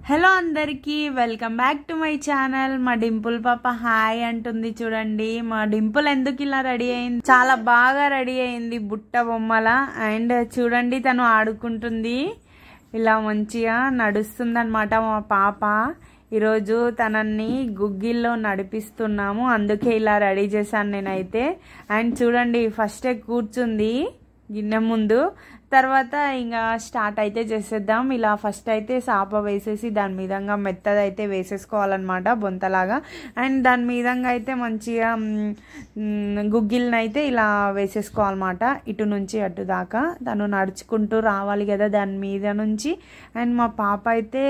Hello అందరికీ welcome back to my channel. మా డింపుల్ పాప హాయ్ అంటుంది చూడండి. మా డింపుల్ ఎందుకు ఇలా రెడీ అయింది, చాలా బాగా రెడీ అయింది బుట్ట బొమ్మల. అండ్ చూడండి తను ఆడుకుంటుంది, ఇలా మంచిగా నడుస్తుంది అనమాట మా పాప. ఈరోజు తనని గుగ్గిల్లో నడిపిస్తున్నాము, అందుకే ఇలా రెడీ చేశాను నేనైతే. అండ్ చూడండి ఫస్టే కూర్చుంది గిన్నె ముందు, తర్వాత ఇంకా స్టార్ట్ అయితే చేసేద్దాం. ఇలా ఫస్ట్ అయితే సాప వేసేసి దాని మీదంగా మెత్తదైతే వేసేసుకోవాలన్నమాట బొంతలాగా. అండ్ దాని మీదంగా అయితే మంచిగా గుగ్గిల్ని అయితే ఇలా వేసేసుకోవాలన్నమాట, ఇటు నుంచి అటు దాకా. తను నడుచుకుంటూ రావాలి కదా దాని మీద నుంచి. అండ్ మా పాప అయితే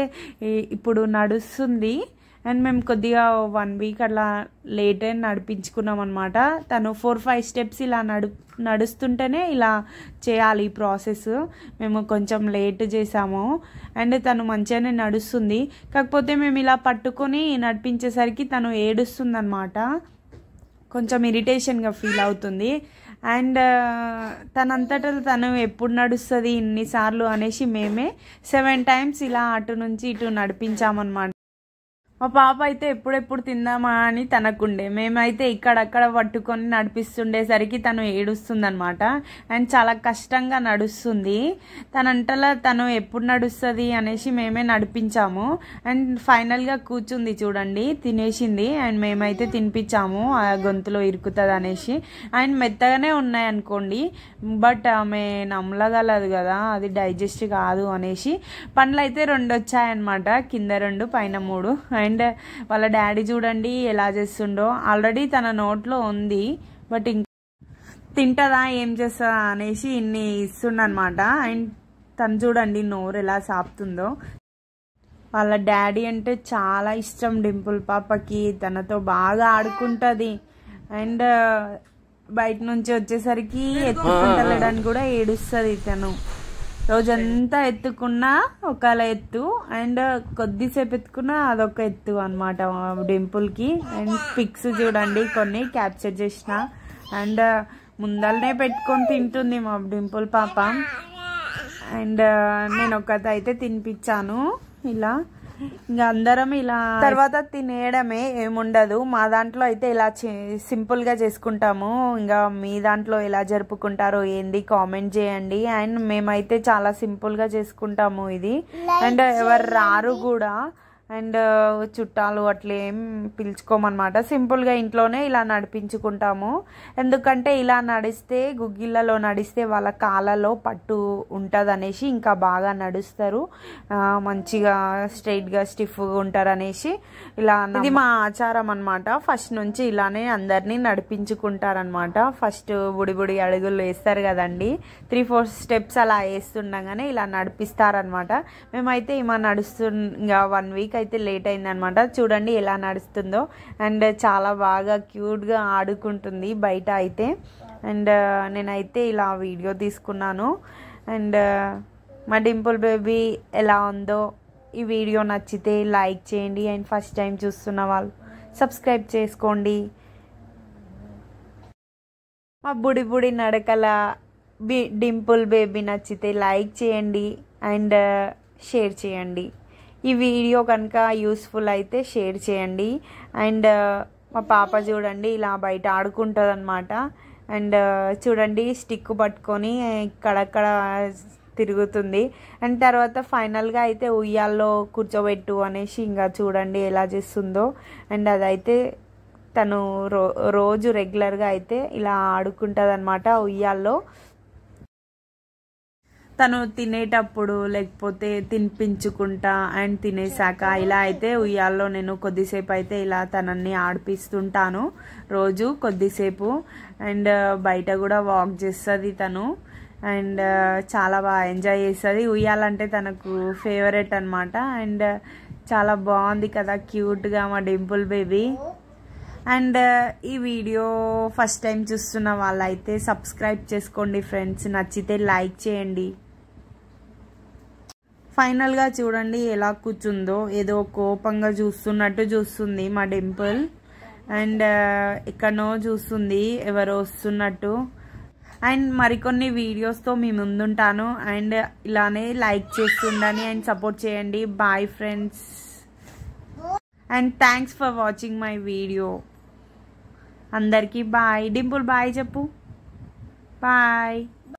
ఇప్పుడు నడుస్తుంది. అండ్ మేము కొద్దిగా 1 వీక్ అట్లా లేట్ అయిన నడిపించుకున్నాం అనమాట. తను 4-5 స్టెప్స్ ఇలా నడుస్తుంటేనే ఇలా చేయాలి ఈ ప్రాసెస్. మేము కొంచెం లేట్ చేసాము. అండ్ తను మంచిగానే నడుస్తుంది, కాకపోతే మేము ఇలా పట్టుకొని నడిపించేసరికి తను ఏడుస్తుంది అనమాట, కొంచెం ఇరిటేషన్గా ఫీల్ అవుతుంది. అండ్ తనంతటా తను ఎప్పుడు నడుస్తుంది ఇన్నిసార్లు అనేసి మేమే 7 టైమ్స్ ఇలా అటు నుంచి ఇటు నడిపించామన్నమాట. మా పాప అయితే ఎప్పుడెప్పుడు తిందామా అని తనకుండే, మేమైతే ఇక్కడక్కడ పట్టుకొని నడిపిస్తుండేసరికి తను ఏడుస్తుంది అనమాట. అండ్ చాలా కష్టంగా నడుస్తుంది. తనంటలా తను ఎప్పుడు నడుస్తుంది అనేసి మేమే నడిపించాము. అండ్ ఫైనల్గా కూర్చుంది చూడండి, తినేసింది. అండ్ మేమైతే తినిపించాము, ఆ గొంతులో ఇరుకుతుంది అనేసి. అండ్ మెత్తగానే ఉన్నాయి అనుకోండి, బట్ ఆమె నమ్మలగలదు కదా, అది డైజెస్ట్ కాదు అనేసి. పండ్లు అయితే 2 వచ్చాయన్నమాట, కింద 2 పైన 3. అండ్ వాళ్ళ డాడీ చూడండి ఎలా చేస్తుండో, ఆల్రెడీ తన నోట్లో ఉంది బట్ ఇంకా తింటదా ఏం చేస్తుందా అనేసి ఇన్ని ఇస్తుండనమాట. అండ్ తను చూడండి నోరు ఎలా సాపుతుందో. వాళ్ళ డాడీ అంటే చాలా ఇష్టం డింపుల్ పాపకి, తనతో బాగా ఆడుకుంటుంది. అండ్ బయట నుంచి వచ్చేసరికి ఎత్తుకుంటలేడని కూడా ఏడుస్తుంది తను. రోజంతా ఎత్తుకున్నా ఒకవేళ ఎత్తు, అండ్ కొద్దిసేపు ఎత్తుకున్నా అదొక ఎత్తు అనమాట డింపుల్కి. అండ్ పిక్స్ చూడండి కొన్ని క్యాప్చర్ చేసిన. అండ్ ముందరనే పెట్టుకొని తింటుంది మా డింపుల్ పాప. అండ్ నేను ఒకటి అయితే తినిపించాను ఇలా. ఇంకా అందరం ఇలా తర్వాత తినేయడమే, ఏముండదు. మా దాంట్లో అయితే ఇలా సింపుల్గా చేసుకుంటాము. ఇంకా మీ దాంట్లో ఎలా జరుపుకుంటారో ఏంది కామెంట్ చేయండి. అండ్ మేమైతే చాలా సింపుల్గా చేసుకుంటాము ఇది. అండ్ ఎవరు రారు కూడా, అండ్ చుట్టాలు అట్లా ఏం పిలుచుకోమన్నమాట. సింపుల్గా ఇంట్లోనే ఇలా నడిపించుకుంటాము. ఎందుకంటే ఇలా నడిస్తే, గుగ్గిళ్ళలో నడిస్తే వాళ్ళ కాళ్ళలో పట్టు ఉంటుంది అనేసి ఇంకా బాగా నడుస్తారు, మంచిగా స్ట్రైట్గా స్టిఫ్గా ఉంటారు అనేసి ఇలా. ఇది మా ఆచారం అనమాట. ఫస్ట్ నుంచి ఇలానే అందరినీ నడిపించుకుంటారనమాట. ఫస్ట్ బుడి అడుగులు వేస్తారు కదండి, 3-4 స్టెప్స్ అలా వేస్తుండగానే ఇలా నడిపిస్తారనమాట. మేమైతే ఇమా ఇంకా 1 వీక్ అయితే లేట్ అయిందనమాట. చూడండి ఎలా నడుస్తుందో. అండ్ చాలా బాగా క్యూట్గా ఆడుకుంటుంది బయట అయితే. అండ్ నేనైతే ఇలా వీడియో తీసుకున్నాను. అండ్ మా డింపుల్ బేబీ ఎలా ఉందో, ఈ వీడియో నచ్చితే లైక్ చేయండి. అండ్ ఫస్ట్ టైం చూస్తున్న వాళ్ళు సబ్స్క్రైబ్ చేసుకోండి. మా బుడి నడకల డింపుల్ బేబీ నచ్చితే లైక్ చేయండి అండ్ షేర్ చేయండి. ఈ వీడియో కనుక యూస్ఫుల్ అయితే షేర్ చేయండి. అండ్ మా పాప చూడండి ఇలా బయట ఆడుకుంటుంది అనమాట. అండ్ చూడండి స్టిక్ పట్టుకొని ఇక్కడక్కడ తిరుగుతుంది. అండ్ తర్వాత ఫైనల్గా అయితే ఉయ్యాల్లో కూర్చోబెట్టు అనేసి ఇంకా చూడండి ఎలా చేస్తుందో. అండ్ అదైతే తను రోజు రెగ్యులర్గా అయితే ఇలా ఆడుకుంటుంది అనమాట ఉయ్యాల్లో. తను తినేటప్పుడు లేకపోతే తినిపించుకుంటా అండ్ తినేసాక ఇలా అయితే ఉయ్యాల్లో నేను కొద్దిసేపు అయితే ఇలా తనని ఆడిపిస్తుంటాను రోజు కొద్దిసేపు. అండ్ బయట కూడా వాక్ చేస్తుంది తను. అండ్ చాలా బాగా ఎంజాయ్ చేస్తుంది. ఉయ్యాలంటే తనకు ఫేవరెట్ అనమాట. అండ్ చాలా బాగుంది కదా క్యూట్గా మా డింపుల్ బేబీ. అండ్ ఈ వీడియో ఫస్ట్ టైం చూస్తున్న వాళ్ళైతే సబ్స్క్రైబ్ చేసుకోండి ఫ్రెండ్స్, నచ్చితే లైక్ చేయండి. ఫైనల్గా చూడండి ఎలా కూర్చుందో, ఏదో కోపంగా చూస్తున్నట్టు చూస్తుంది మా డింపుల్. అండ్ ఎక్కడనో చూస్తుంది ఎవరో వస్తున్నట్టు. అండ్ మరికొన్ని వీడియోస్తో మీ ముందుంటాను. అండ్ ఇలానే లైక్ చేస్తుండని అండ్ సపోర్ట్ చేయండి. Bye friends and thanks for watching my video. అందరికీ బాయ్. డింపుల్ బాయ్ చెప్పు. బాయ్.